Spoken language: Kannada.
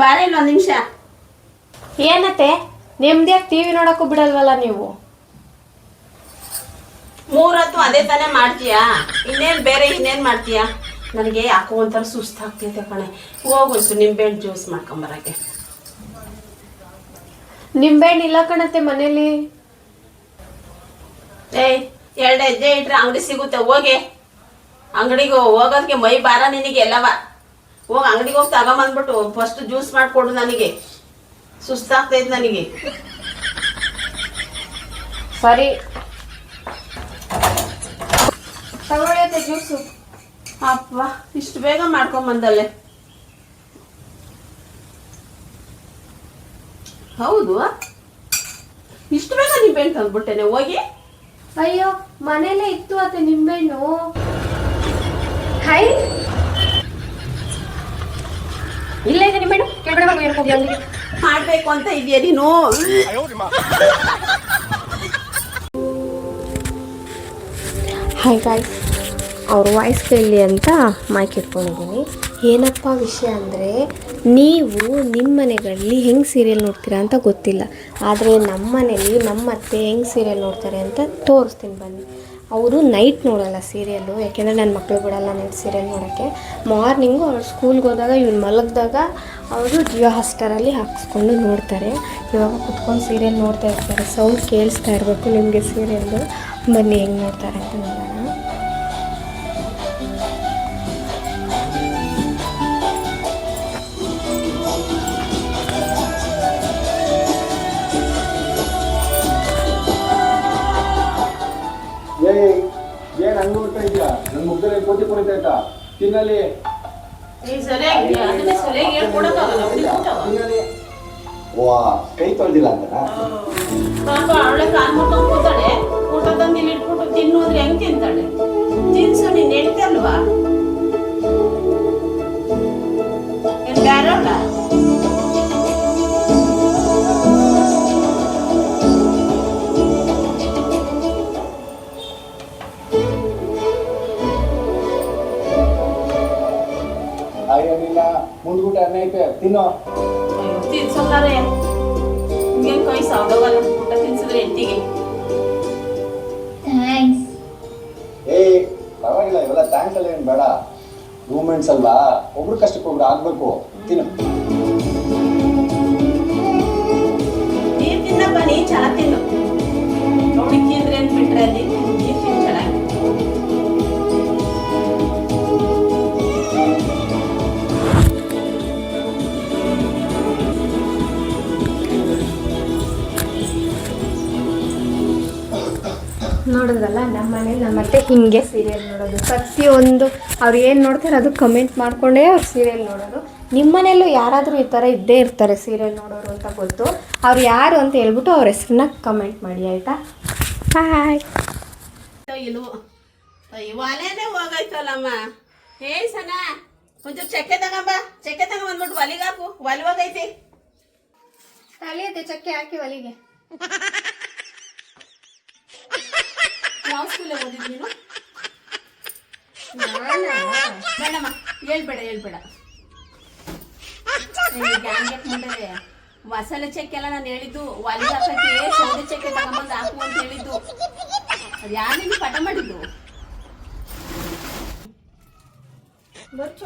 ಬಾರೆ ಇಲ್ಲ ಒಂದು ನಿಮಿಷ. ಏನತ್ತೆ ನೆಮ್ಮದಿಯಾಗಿ ಟಿವಿ ನೋಡಕ್ಕೂ ಬಿಡಲ್ವಲ್ಲ ನೀವು? 3 ಹೊತ್ತು ಅದೇ ತಾನೇ ಮಾಡ್ತೀಯಾ, ಇನ್ನೇನ್ ಮಾಡ್ತೀಯಾ? ನನಗೆ ಯಾಕೋ ಒಂಥರ ಸುಸ್ತಾಗ್ತೈತೆ ಕಣೆ. ಹೋಗೊಂಚು ನಿಂಬೆಹಣ್ಣು ಜ್ಯೂಸ್ ಮಾಡ್ಕೊಂಬರಕ್ಕೆ. ನಿಂಬೆಹಣ್ಣು ಇಲ್ಲ ಕಣತ್ತೆ ಮನೇಲಿ. ಏಯ್ 2 ಹೆಜ್ಜೆ ಇಟ್ರೆ ಅಂಗಡಿ ಸಿಗುತ್ತೆ, ಹೋಗಿ ಅಂಗಡಿಗೆ ಹೋಗೋದಕ್ಕೆ ಮೈ ಬಾರ ನಿನಗೆ ಎಲ್ಲವ. ಹೋಗಿ ಅಂಗಡಿಗೆ ಹೋಗಿ ತಗೊಂಬಂದ್ಬಿಟ್ಟು ಫಸ್ಟ್ ಜ್ಯೂಸ್ ಮಾಡಿಕೊಡು ನನಗೆ, ಸುಸ್ತಾಗ್ತೈತೆ ನನಗೆ. ಸರಿ ತಗೊಳ್ಳೈತೆ ಜ್ಯೂಸು. ಅಪ್ಪ ಇಷ್ಟು ಬೇಗ ಮಾಡ್ಕೊಂಬಂದಲ್ಲೇ. ಹೌದು, ಇಷ್ಟು ಬೇಗ ನಿಂಬೆಹಣ್ಣು ತಂದ್ಬಿಟ್ಟೆನೆ ಹೋಗಿ. ಅಯ್ಯೋ ಮನೇಲೆ ಇತ್ತು ಅತ್ತೆ ನಿಂಬೆಹಣ್ಣು. ಹೈ ಇಲ್ಲ ಇದೆ ನಿಂಬೆಹಣ್ಣು, ಕೆಳಗಡೆ ಮಾಡ್ಬೇಕು ಅಂತ ಇದೆಯಾ ನೀನು? ಹಾಯ್ ಗಾಯ್ಸ್, ಅವ್ರ ವಾಯ್ಸ್ ಕೇಳಲಿ ಅಂತ ಮೈಕ್ ಇಟ್ಕೊಂಡಿದ್ದೀನಿ. ಏನಪ್ಪ ವಿಷಯ ಅಂದರೆ, ನೀವು ನಿಮ್ಮ ಮನೆಗಳಲ್ಲಿ ಹೆಂಗೆ ಸೀರಿಯಲ್ ನೋಡ್ತೀರಾ ಅಂತ ಗೊತ್ತಿಲ್ಲ, ಆದರೆ ನಮ್ಮ ಮನೇಲಿ ನಮ್ಮ ಅತ್ತೆ ಹೆಂಗೆ ಸೀರಿಯಲ್ ನೋಡ್ತಾರೆ ಅಂತ ತೋರಿಸ್ತೀನಿ ಬನ್ನಿ. ಅವರು ನೈಟ್ ನೋಡೋಲ್ಲ ಸೀರಿಯಲ್ಲು, ಯಾಕೆಂದರೆ ನನ್ನ ಮಕ್ಕಳು ಬಿಡಲ್ಲ ನೈಟ್ ಸೀರಿಯಲ್ ನೋಡೋಕ್ಕೆ. ಮಾರ್ನಿಂಗು ಅವ್ರು ಸ್ಕೂಲ್ಗೆ ಹೋದಾಗ ಇವ್ನು ಮಲಗಿದಾಗ ಅವರು ಜಿಯೋ ಹಾಟ್ಸ್ಟಾರಲ್ಲಿ ಹಾಕಿಸ್ಕೊಂಡು ನೋಡ್ತಾರೆ. ಇವಾಗ ಕುತ್ಕೊಂಡು ಸೀರಿಯಲ್ ನೋಡ್ತಾ ಇರ್ತಾರೆ. ಸೌಂಡ್ ಕೇಳಿಸ್ತಾ ಇರಬೇಕು ನಿಮಗೆ ಸೀರಿಯಲ್ಲು. ಬನ್ನಿ ಹೆಂಗೆ ನೋಡ್ತಾರೆ ಅಂತ ನೋಡೋಣ. ಏನ್ ಹಂಗ ಹೋಗ್ತಾ ಇದೆಯಾ? ನನ್ ಮುಗ್ಗಲ್ಲಿ ಕೋಟಿ ಕುಣಿತಾ ಇದ್ದ ತಿನ್ನಲ್ಲಿ. ವಾ ಕೈ ತೊಳ್ದಿಲ್ಲ ಅಂತ ಅವಳೆ ಕಾಲ್ ಮಾಡ್ಕೊಂಡು ಕೂತಾಳೆ. ಊಟ ತಂದು ಇಲ್ಲಿ ಇಟ್ಬಿಟ್ಟು ತಿನ್ನೋದ್ರೆ ಹೆಂಗ್ ತಿಂತಾಳೆ? ತಿನ್ಸು, ನೀನ್ ಹೇಳ್ತೆ ಅಲ್ವಾ? ಏನ್ ಬೇರೆ ಅಲ್ಲ? ಏನಿಲ್ಲ, ಮುಂದ್ಬಿಟ್ಟು ಅನ್ನ ಐತೆ ತಿನ್ನೋ. ತಿನ್ಸೋದಾರೆ ಹಿಂಗೇನ್ ಕೈ ಸಾವ್ದವಲ್ಲ, ಊಟ ತಿನ್ಸಿದ್ರೆ ಎತ್ತಿಗೆ. ಏಯ್ ಪರವಾಗಿಲ್ಲ, ಇವೆಲ್ಲ ಥ್ಯಾಂಕ್ಸ್ ಎಲ್ಲ ಏನ್ ಬೇಡ. ಮೂಮೆಂಟ್ಸ್ ಅಲ್ವಾ, ಒಬ್ರು ಕಷ್ಟಕ್ಕೊಬ್ರು ಆಗ್ಬೇಕು. ತಿನ್ನು. ನೀರ್ ತಿನ್ನಪ್ಪ, ನೀ ಚೆನ್ನಾಗಿ ತಿನ್ನು. ನೋಡಿಕ್ಕಿ ಅಂದ್ರೆ ಏನ್ ಬಿಟ್ರೆ ಅಲ್ಲಿ ನೀರ್ ತಿನ್ನು ಚೆನ್ನಾಗಿ. ನೋಡಿದ್ರಲ್ಲ, ನಮ್ಮ ಮನೇಲಿ ನಮ್ಮ ಅತ್ತೆ ಹಿಂಗೆ ಸೀರಿಯಲ್ ನೋಡೋದು. ಪ್ರತಿಯೊಂದು ಅವ್ರು ಏನು ನೋಡ್ತಾರೆ ಅದು ಕಮೆಂಟ್ ಮಾಡಿಕೊಂಡೇ ಅವ್ರು ಸೀರಿಯಲ್ ನೋಡೋದು. ನಿಮ್ಮ ಮನೆಯಲ್ಲೂ ಯಾರಾದರೂ ಈ ಥರ ಇದ್ದೇ ಇರ್ತಾರೆ ಸೀರಿಯಲ್ ನೋಡೋರು ಅಂತ ಗೊತ್ತು. ಅವ್ರು ಯಾರು ಅಂತ ಹೇಳ್ಬಿಟ್ಟು ಅವ್ರ ಹೆಸರನ್ನ ಕಮೆಂಟ್ ಮಾಡಿ, ಆಯಿತಾ? ಹಾಯ್. ಒಲೆನೇ ಹೋಗೈತಲ್ಲಮ್ಮ. ಏ ಸನ, ಒಂಚೂರು ಚಕ್ಕೆ ತಗೊಂಬ, ಚಕ್ಕೆ ತಗೊಂಬಂದ್ಬಿಟ್ಟು ಒಲಿಗೆ ಹಾಕು. ಒಲೆ ಹೋಗೈತಿ. ಕಲಿಯತ್ತೆ ಚಕ್ಕೆ ಹಾಕಿ ಒಲಿಗೆ. ಯಾವ ಸ್ಕೂಲೇ ಓದಿದ್ ನೀನು? ಬೇಡಮ್ಮ, ಹೇಳ್ಬೇಡ. ಮಸಾಲೆ ಚಕ್ಕೆ ಎಲ್ಲ ನಾನು ಹೇಳಿದ್ದು ಒಲಿಗೆ ಹಾಕಕ್ಕೆ, ಸೌದೆ ಚಕ್ಕೆ ತಗೊಂಬಂದು ಹಾಕು ಅಂತ ಹೇಳಿದ್ದು. ಅದು ಯಾರು ಪಟ ಮಾಡಿದ್ದು? ಬರ್ಚು